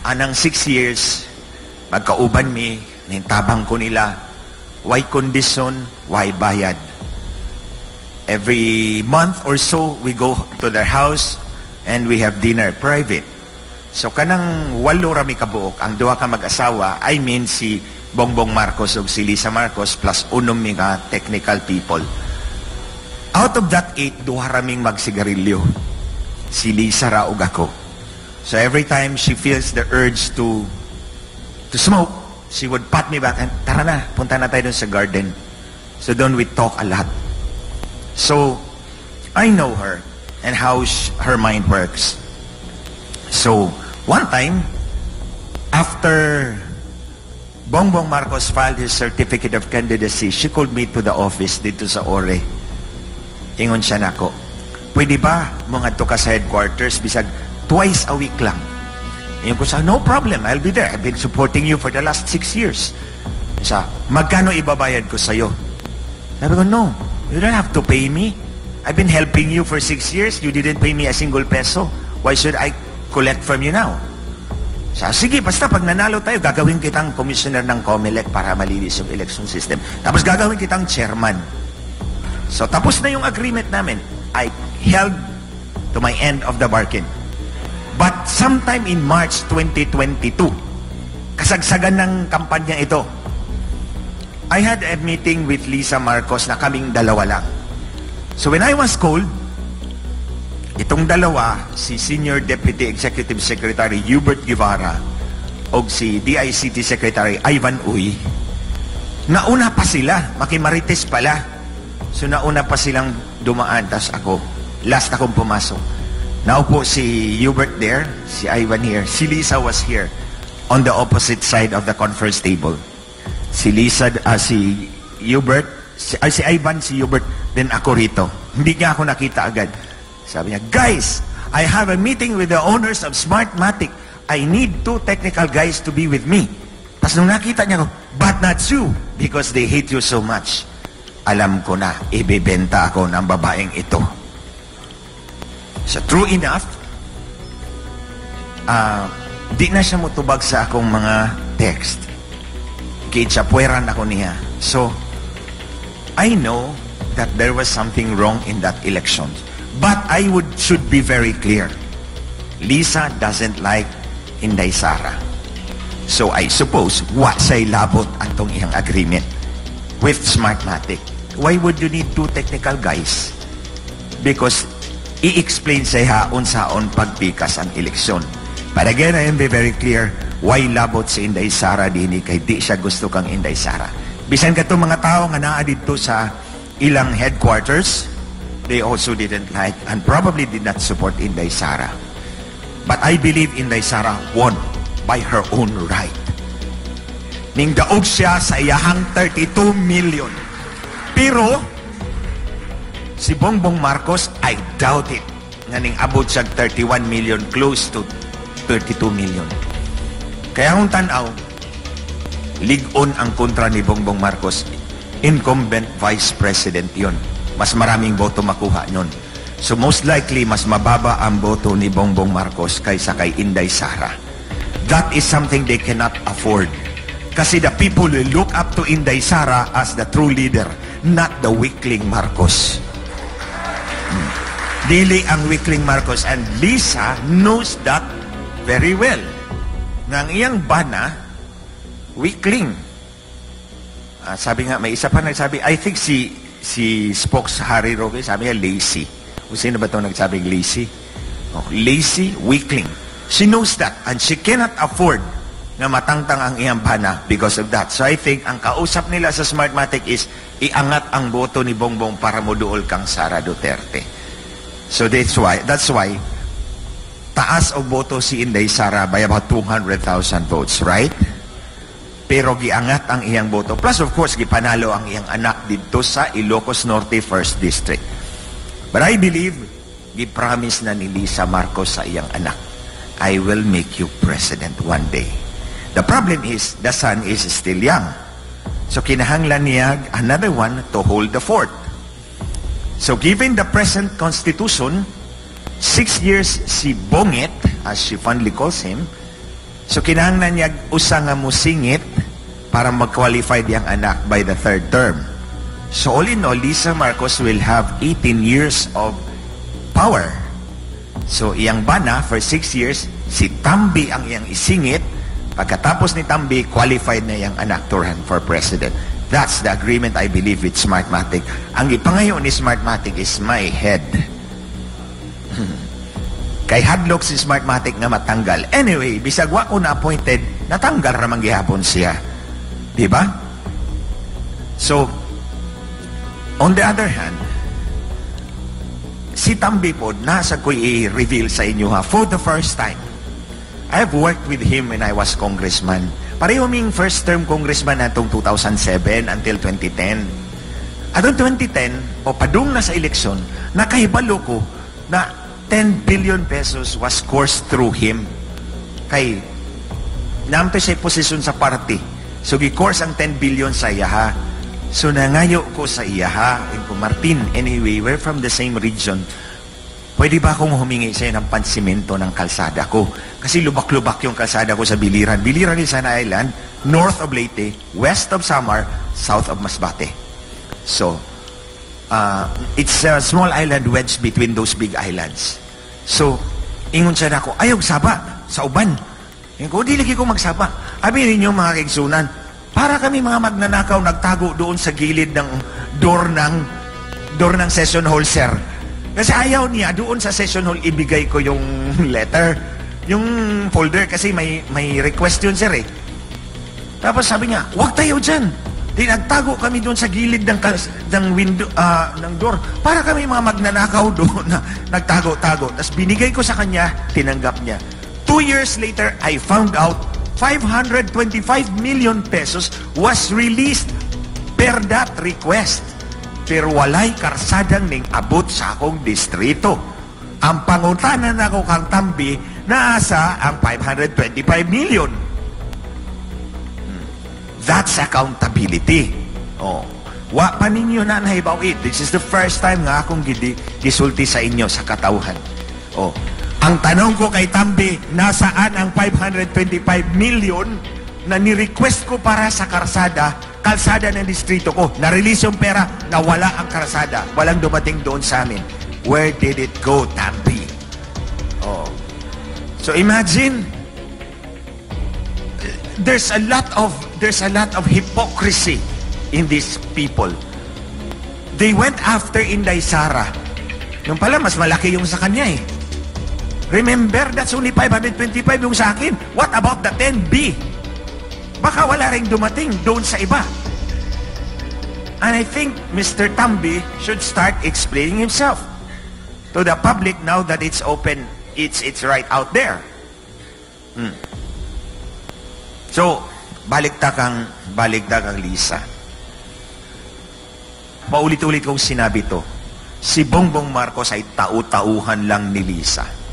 anang 6 years, magkauban mi, nintabang ko nila, why condition, why bayad. Every month or so, we go to their house and we have dinner, private. So kanang 8 rami kabuok, ang 2 ka mag-asawa, I mean si Bongbong Marcos o si Lisa Marcos plus 1 mga technical people. Out of that 8, 2 raming magsigarilyo. Si Lisa ra ug ako. So every time she feels the urge to smoke, she would pat me back and, tara na, punta na tayo dun sa garden. So doon we talk a lot. So, I know her and how her mind works. So, one time, after Bongbong Marcos filed his certificate of candidacy, she called me to the office dito sa Ore. Ingon siya nako, pwede ba mga to ka sa headquarters bisag twice a week lang? Ingon ko sa, no problem, I'll be there. I've been supporting you for the last 6 years. Siya, magkano ibabayad ko sa'yo? Sabi ko, no. You don't have to pay me. I've been helping you for 6 years. You didn't pay me a single peso. Why should I collect from you now? Sige, basta pag nanalo tayo, gagawin kitang commissioner ng COMELEC para malinis yung election system. Tapos gagawin kitang chairman. So tapos na yung agreement namin. I held to my end of the bargain. But sometime in March 2022, kasagsagan ng kampanya ito, I had a meeting with Lisa Marcos na kaming dalawa lang. So when I was called, itong dalawa, si Senior Deputy Executive Secretary Hubert Guevara o si DICT Secretary Ivan Uy, nauna pa sila, makimarites pala. So nauna pa silang dumaan, tas ako, last akong pumasok. Naupo si Hubert there, si Ivan here, si Lisa was here on the opposite side of the conference table. Si Lisa, si Hubert, si Ivan, si Hubert, then ako rito. Hindi niya ako nakita agad. Sabi niya, guys, I have a meeting with the owners of Smartmatic. I need 2 technical guys to be with me. Tapos nung nakita niya ko, but not you, because they hate you so much. Alam ko na, ibibenta ako ng babaeng ito. So true enough, di na siya mutubag sa akong mga text. Kitsapueran ako niya. So, I know that there was something wrong in that election. But I should be very clear. Lisa doesn't like Inday Sara. So I suppose, wa sa'y labot atong iyang agreement with Smartmatic. Why would you need 2 technical guys? Because i-explain sa unsaon pagpikas ang eleksyon. But again, I am very clear, why labot si Inday Sara dini kay di siya gusto kang Inday Sara. Bisan ka itong mga tao nga naa dito sa ilang headquarters, they also didn't like and probably did not support Inday Sara. But I believe Inday Sara won by her own right. Ning daog siya sa iyahang 32 million. Pero si Bongbong Marcos, I doubt it. Nga ning abot siya 31 million, close to 32 million. Kaya kung tanaw, ligon ang kontra ni Bongbong Marcos, incumbent vice president yon. Mas maraming boto makuha nyon. So most likely, mas mababa ang boto ni Bongbong Marcos kaysa kay Inday Sara. That is something they cannot afford. Kasi the people will look up to Inday Sara as the true leader, not the weakling Marcos. Dili ang weakling Marcos. And Lisa knows that very well. Nang iyang bana, weakling. Sabi nga, may isa pa nagsabi, I think si Spokes Harry Roque, sabi niya, lazy. O sino ba itong nagsabing lazy? Oh, lazy, weakling. She knows that, and she cannot afford na matangtang ang iyang bana because of that. So I think, ang kausap nila sa Smartmatic is, iangat ang boto ni Bongbong para moduol kang Sara Duterte. So that's why, taas o boto si Inday Sara by about 200,000 votes, right? Pero giangat ang iyang boto. Plus, of course, gipanalo ang iyang anak dito sa Ilocos Norte 1st District. But I believe, gipromise na ni Lisa Marcos sa iyang anak, I will make you president one day. The problem is, the son is still young. So, kinahanglan niya another one to hold the fort. So, given the present constitution, 6 years si Bongit, as she fondly calls him, So kinahanglan niya usa nga musingit para mag-qualify diyang anak by the third term. So all in all, Lisa Marcos will have 18 years of power. So iyang bana for 6 years, si Tambi ang iyang isingit. Pagkatapos ni Tambi, qualified na iyang anak to run for president. That's the agreement I believe with Smartmatic. Ang ipangayo ni Smartmatic is my head. Kay hadlok si Smartmatic nga matanggal. Anyway, bisag wa ko na-appointed, natanggal ramang gihapon siya. Diba? So, on the other hand, si Tambi po, nasa ko i-reveal sa inyo ha, for the first time, I have worked with him when I was congressman. Pareho ming first term congressman natong 2007 until 2010. Atong 2010, o padung na sa eleksyon, nakahibalo ko na 10 billion pesos was coursed through him. Kay, naamto siya posisyon sa party. So, gi-course ang 10 billion sa iyaha. So, nangayo ko sa iyaha. And ko, Martin, anyway, we're from the same region. Pwede ba akong humingi sa'yo ng pansimento ng kalsada ko? Kasi lubak-lubak yung kalsada ko sa Biliran. Biliran is an island, north of Leyte, west of Samar, south of Masbate. So, it's a small island wedged between those big islands. So, ingon siya na ako, ayog saba, sa uban. Ingon ko, di lagi ko magsaba. Abi ninyo mga kaigsunan, para kami mga magnanakaw nagtago doon sa gilid ng door ng session hall, sir. Kasi ayaw niya, doon sa session hall, ibigay ko yung letter, yung folder, kasi may request yun, sir, eh. Tapos sabi niya, wag tayo dyan. Nagtago kami doon sa gilid ng window, ng door, para kami mga magnanakaw doon na nagtago-tago. Tapos binigay ko sa kanya, tinanggap niya. 2 years later, I found out 525 million pesos was released per that request. Pero walay karsadang ning abot sa akong distrito. Ang pangutanan ako kang Tambi, naasa ang 525 million. That's accountability. Oh. Wa pa ninyo na nahibaw it. This is the first time nga akong gisulti sa inyo sa katauhan. Oh. Ang tanong ko kay Tambi, nasaan ang 525 million na ni-request ko para sa kalsada ng distrito ko? Na-release yung pera, nawala ang kalsada. Walang dumating doon sa amin. Where did it go, Tambi? Oh. So imagine, there's a lot of hypocrisy in these people. They went after Inday Sara. Nung pala, mas malaki yung sa kanya eh. Remember, that's only 525 yung sa akin. What about the 10B? Baka wala ring dumating doon sa iba. And I think Mr. Tambi should start explaining himself to the public now that it's open, it's right out there. So, balikta kang Lisa. Paulit-ulit kong sinabi to. Si Bongbong Marcos ay tau-tauhan lang ni Lisa.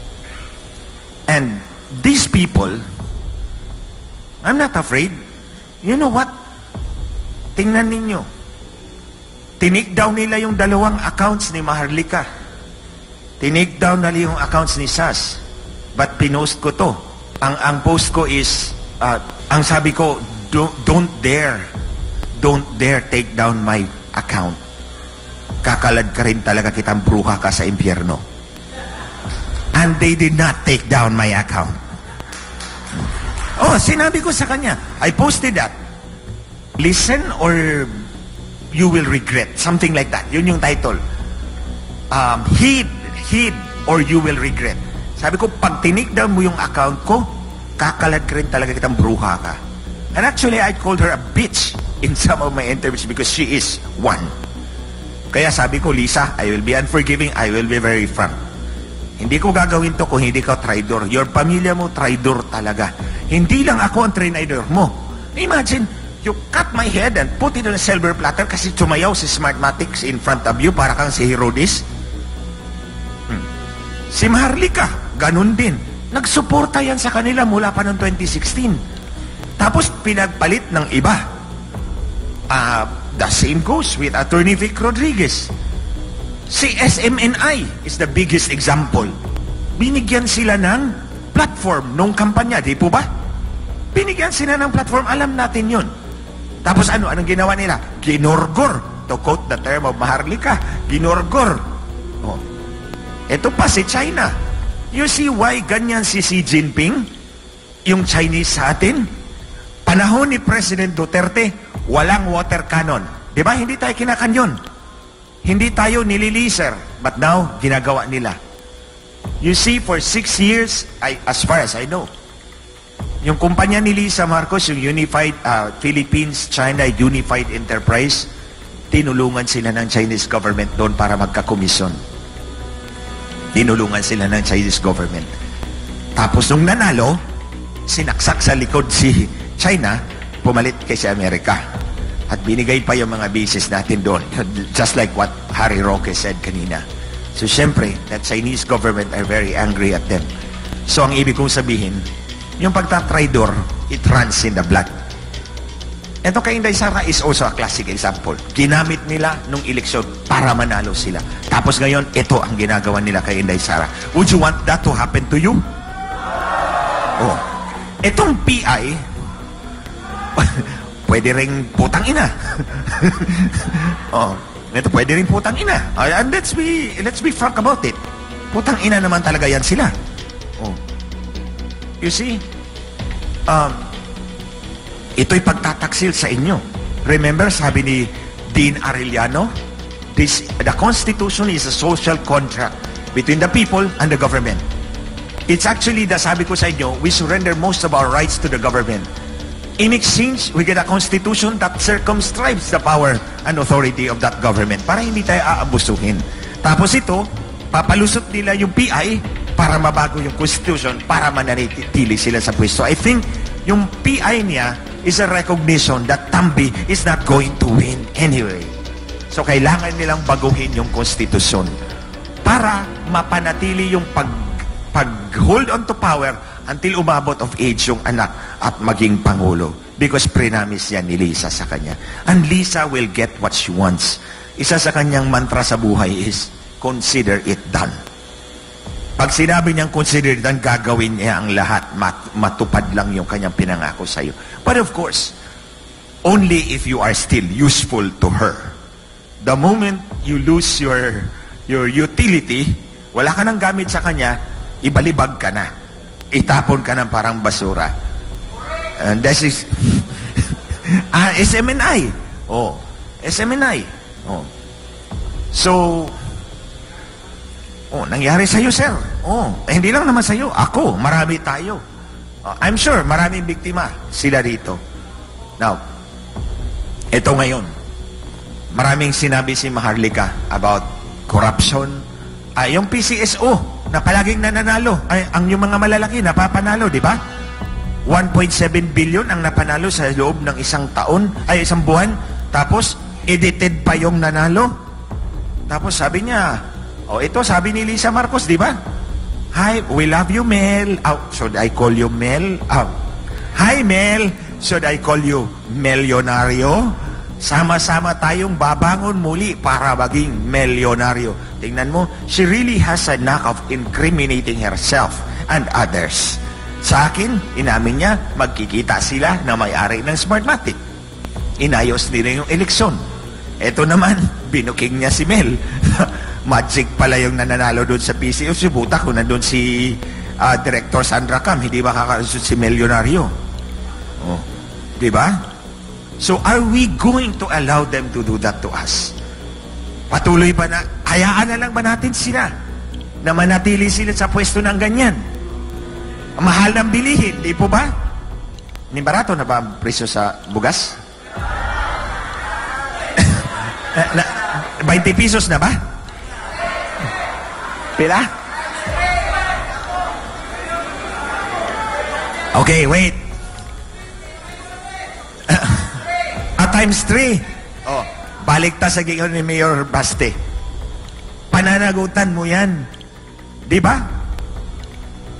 And these people, I'm not afraid. You know what? Tingnan ninyo. Tinik down nila yung 2 accounts ni Maharlika. Tinik down nila yung accounts ni Sas. But pinost ko to. Ang post ko is, ang sabi ko, don't dare take down my account. Kakalad ka rin talaga, kitang bruha ka sa impyerno. And they did not take down my account. Oh, sinabi ko sa kanya, I posted that. Listen or you will regret. Something like that. Yun yung title. Heed or you will regret. Sabi ko, pag tinikdown mo yung account ko, kakalad ka rin talaga, kitang bruha ka. And actually, I called her a bitch in some of my interviews because she is one. Kaya sabi ko, Lisa, I will be unforgiving, I will be very frank. Hindi ko gagawin to kung hindi ka traidor. Your pamilya mo, traidor talaga. Hindi lang ako ang traidor mo. Imagine, you cut my head and put it on a silver platter kasi tumayaw si Smartmatics in front of you para kang si Herodes. Si Maharlika, ganun din. Nagsuporta yan sa kanila mula pa noong 2016. Tapos pinagpalit ng iba. The same goes with Attorney Vic Rodriguez. Si SMNI is the biggest example. Binigyan sila ng platform nung kampanya, di po ba? Binigyan sila ng platform, alam natin yun. Tapos anong ginawa nila? Ginorgor. To quote the term of Maharlika, ginorgor. Oh. Ito pa si China. You see why ganyan si Xi Jinping? Yung Chinese sa atin? Panahon ni President Duterte, walang water cannon. Diba? Hindi tayo kinakanyon. Hindi tayo nililiser. But now, ginagawa nila. You see, for 6 years, as far as I know, yung kumpanya ni Lisa Marcos, yung Unified Philippines-China Unified Enterprise, tinulungan sila ng Chinese government doon para magkakomisyon. Tinulungan sila ng Chinese government. Tapos nung nanalo, sinaksak sa likod si China, pumalit kay si Amerika. At binigay pa yung mga bases natin doon. Just like what Harry Roque said kanina. So, syempre, the Chinese government are very angry at them. So, ang ibig kong sabihin, yung pagtatraidor, it runs in the blood. Ito kay Inday Sara is also a classic example. Ginamit nila nung eleksyon para manalo sila. Tapos ngayon, ito ang ginagawa nila kay Inday Sara. Would you want that to happen to you? Oh. Itong PI, pwede ring putang ina. Oh. Ito pwede rin putang ina. And let's be frank about it. Putang ina naman talaga yan sila. Oh. You see, ito'y pagtataksil sa inyo. Remember, sabi ni Dean Arellano, the Constitution is a social contract between the people and the government. It's actually, sabi ko sa inyo, we surrender most of our rights to the government. In exchange, we get a constitution that circumscribes the power and authority of that government para hindi tayo aabusuhin. Tapos ito, papalusot nila yung PI para mabago yung constitution para mananatili sila sa pwesto. I think yung PI niya is a recognition that Tambi is not going to win anyway. So kailangan nilang baguhin yung konstitusyon para mapanatili yung pag-hold on to power until umabot of age yung anak at maging pangulo. Because prenamis yan ni Lisa sa kanya. And Lisa will get what she wants. Isa sa kanyang mantra sa buhay is, consider it done. Pag sinabi niyang consider it done, gagawin niya ang lahat. Matupad lang yung kanyang pinangako sa iyo. But of course, only if you are still useful to her. The moment you lose your utility, wala ka nang gamit sa kanya, ibalibag ka na. Itapon ka ng parang basura. And this is SMNI. Oh, SMNI. Oh. So, nangyari sa iyo, sir. Hindi lang naman sa iyo. Ako, marami tayo. I'm sure, maraming biktima sila rito. Now, ito ngayon. Maraming sinabi si Maharlika about corruption. Yung PCSO, na palaging nananalo. Ang yung mga malalaki, napapanalo, di ba? 1.7 billion ang napanalo sa loob ng isang buwan. Tapos, edited pa yung nanalo. Tapos sabi niya, ito sabi ni Lisa Marcos, di ba? Hi, we love you, Mel. Should I call you Mel? Hi, Mel. Should I call you Melyonario? Sama-sama tayong babangon muli para maging milyonaryo. Tingnan mo, she really has a knack of incriminating herself and others. Sa akin, inamin niya, magkikita sila na may-ari ng Smartmatic. Inayos nila yung eleksyon. Ito naman, binuking niya si Mel. Magic pala yung nananalo doon sa PCO. Subuta kung nandun si Director Sandra Cam, hindi ba kakalusot si milyonaryo? Di ba? So, are we going to allow them to do that to us? Patuloy ba na, hayaan na lang ba natin sila na manatili sila sa pwesto ng ganyan? Mahal ng bilihin, di po ba? Ni barato na ba ang presyo sa bugas? 20 pesos na ba? Pila? Okay, wait. Times 3. Balik ta sa gigon ni Mayor Baste. Pananagutan mo yan. Di ba?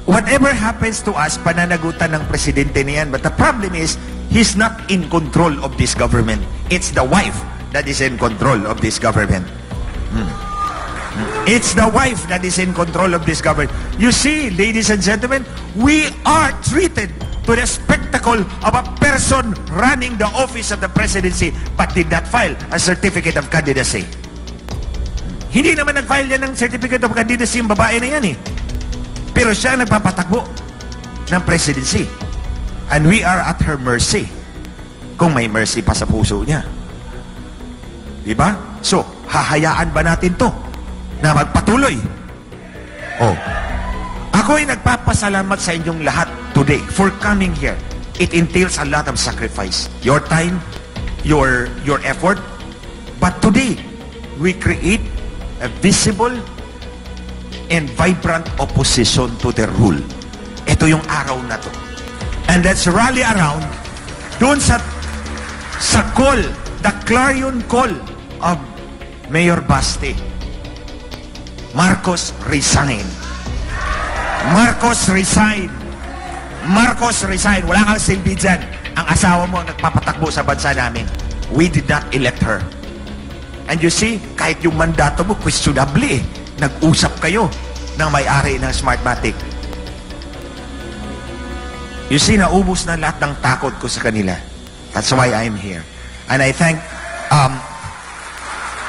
Whatever happens to us, pananagutan ng presidente niyan. But the problem is, he's not in control of this government. It's the wife that is in control of this government. It's the wife that is in control of this government. You see, ladies and gentlemen, we are treated to the spectacle of a person running the office of the presidency but did not file a certificate of candidacy. Hindi naman nag-file yan ng certificate of candidacy yung babae na yan eh. Pero siya nagpapatakbo ng presidency. And we are at her mercy. Kung may mercy pa sa puso niya. Diba? So, hahayaan ba natin to na magpatuloy? Oh. Ako'y nagpapasalamat sa inyong lahat today for coming here. It entails a lot of sacrifice. Your time, your effort. But today, we create a visible and vibrant opposition to the rule. Ito yung araw na to. And let's rally around doon sa call, the clarion call of Mayor Baste. Marcos resign. Marcos resign. Marcos resign. Wala kang silbi dyan. Ang asawa mo ang nagpapatakbo sa bansa namin. We did not elect her. And you see, kahit yung mandato mo, questionable eh. Nag-usap kayo ng may-ari ng Smartmatic. You see, naubos na lahat ng takot ko sa kanila. That's why I'm here. And I thank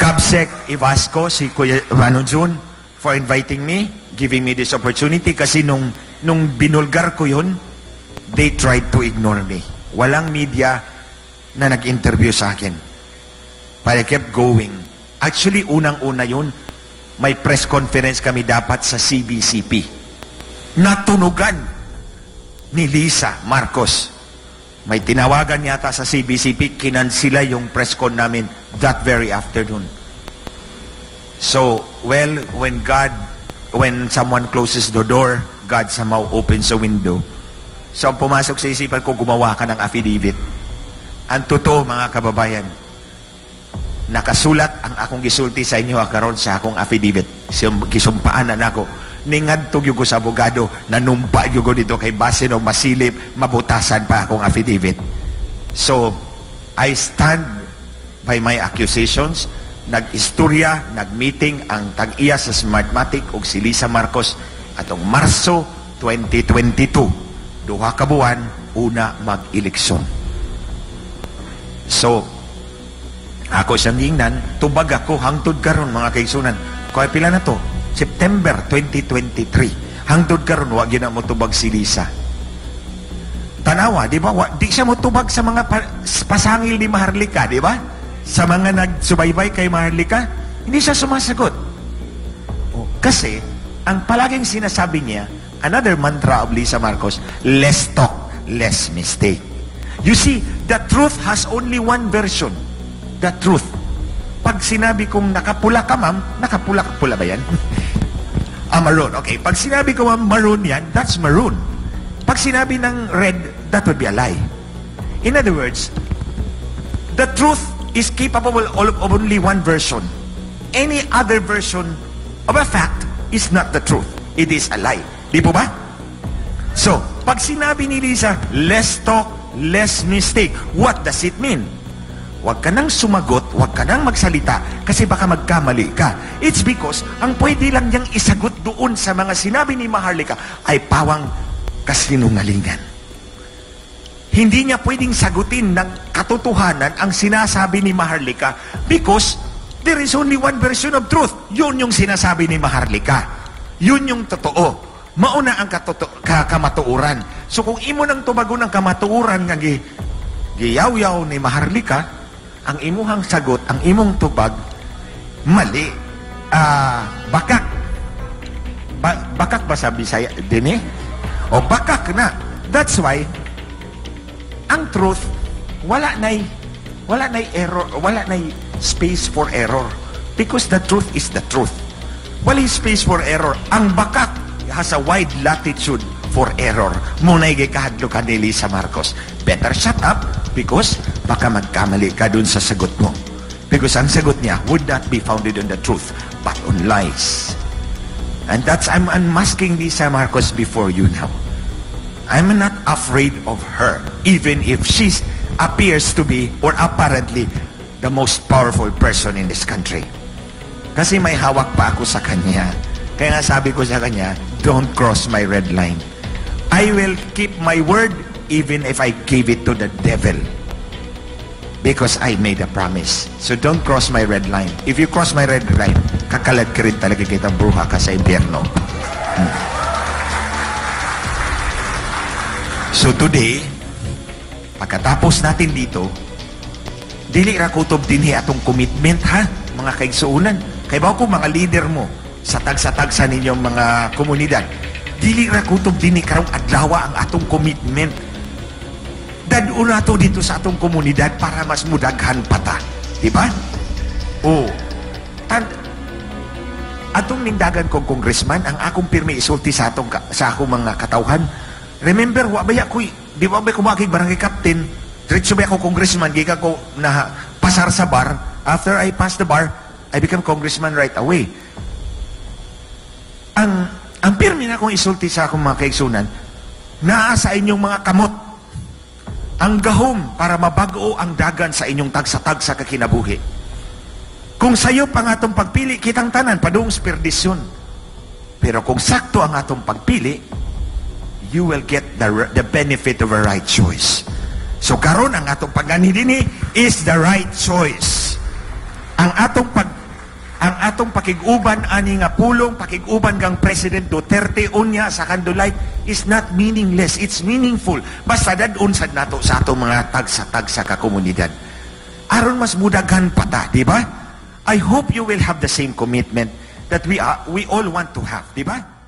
Kabsec Ivasco, si Kuya Manonjun, for inviting me, giving me this opportunity. Kasi nung binulgar ko yun, they tried to ignore me. Walang media na nag-interview sa akin. But I kept going. Actually, unang-una yun, may press conference kami dapat sa CBCP. Natunugan ni Lisa Marcos. May tinawagan yata sa CBCP, kinansila yung press con namin that very afternoon. So, well, when someone closes the door, God somehow opens a window. So, ang pumasok sa isipan ko, gumawa ka ng affidavit. Ang totoo, mga kababayan, nakasulat ang akong gisulti sa inyo karon sa akong affidavit. Gisumpaan na nako. Ningadtog yung ko sa abogado, nanumpa yung ko dito kay base no masilip, mabutasan pa akong affidavit. So, I stand by my accusations. Nag-istorya, nag-meeting ang tag-iya sa Smartmatic ug si Lisa Marcos atong Marso 2022. Duha ka buwan, una mag-eleksyon. So, ako siyang ingnan, tubag ako hangtod karon mga kaigsunan. Kaya pila na to? September 2023. Hangtod karon wa gyud na mo tubag si Lisa. Tanawa, di ba? Di siya mo tubag sa mga pasangil ni Maharlika, di ba? Sa mga nagsubaybay kay Maharlika, hindi siya sumasagot. Kasi, ang palaging sinasabi niya, another mantra of Lisa Marcos, less talk, less mistake. You see, the truth has only one version. The truth. Pag sinabi kong nakapula ka, ma'am, nakapula ba yan? Maroon. Okay, pag sinabi ko, ma'am, maroon yan, that's maroon. Pag sinabi ng red, that would be a lie. In other words, the truth is capable of only one version. Any other version of a fact is not the truth. It is a lie. Di po ba? So, pag sinabi ni Lisa, less talk, less mistake, what does it mean? Huwag ka nang sumagot, huwag ka nang magsalita, kasi baka magkamali ka. It's because, ang pwede lang niyang isagot doon sa mga sinabi ni Maharlika ay pawang kasinungalingan. Hindi niya pwedeng sagutin ng katotohanan ang sinasabi ni Maharlika because there is only one version of truth. Yun yung sinasabi ni Maharlika. Yun yung totoo. Mauna ang kamatuuran. So kung imo nang tubago ng kamatuuran nga giyaw-yaw ni Maharlika, ang imuhang sagot, ang imong tubag, mali. Bakak. Bakak ba sa Bisaya? Dini? O bakak na. That's why, ang truth, wala na error, wala na space for error. Because the truth is the truth. Wala space for error. Ang bakak has a wide latitude for error. Muna'y gikahadlo ka ni Lisa Marcos. Better shut up because baka magkamali ka dun sa sagot mo. Because ang sagot niya would not be founded on the truth, but on lies. And that's, I'm unmasking Lisa Marcos before you now. I'm not afraid of her, even if she appears to be, or apparently, the most powerful person in this country. Kasi may hawak pa ako sa kanya. Kaya nga sabi ko sa kanya, don't cross my red line. I will keep my word even if I gave it to the devil. Because I made a promise. So don't cross my red line. If you cross my red line, kakalad ka rin talaga kita, bruha ka sa impyerno. So today, pagkatapos natin dito, dili ra kutob dinhi atong commitment, ha, mga kaigsuunan. Kay ba ko mga leader mo sa tagsa-tagsa ninyong mga komunidad, dili ra kutob dinhi karong adlaw ang atong commitment. Dadun nato dito sa atong komunidad para mas mudaghan pa ta. Diba? O, atong ningdagan kong congressman, ang akong pirmi isulti sa akong mga katawhan. Remember, di ba ba ko makig barangay captain, diretso ba ako congressman, giga ko na pasar sa bar. After I pass the bar, I become congressman right away. Ang pirmi na kong isulti sa akong mga kaigsunan, naa sa inyong mga kamot, ang gahom para mabago ang dagan sa inyong tagsa-tagsa kakinabuhi. Kung sayo pang atong pagpili, kitang tanan, padung perdisyon. Pero kung sakto ang atong pagpili, you will get the benefit of a right choice. So karon ang atong pagani dinhi is the right choice. Ang atong pakiguban ani nga pulong, pakiguban kang President Duterte unya sa Kandulay is not meaningless, it's meaningful. Basta dadun sad nato sa atong mga tagsa-tagsa ka komunidad. Aron mas mudaghan pa ta, di ba? I hope you will have the same commitment that we all want to have, di ba?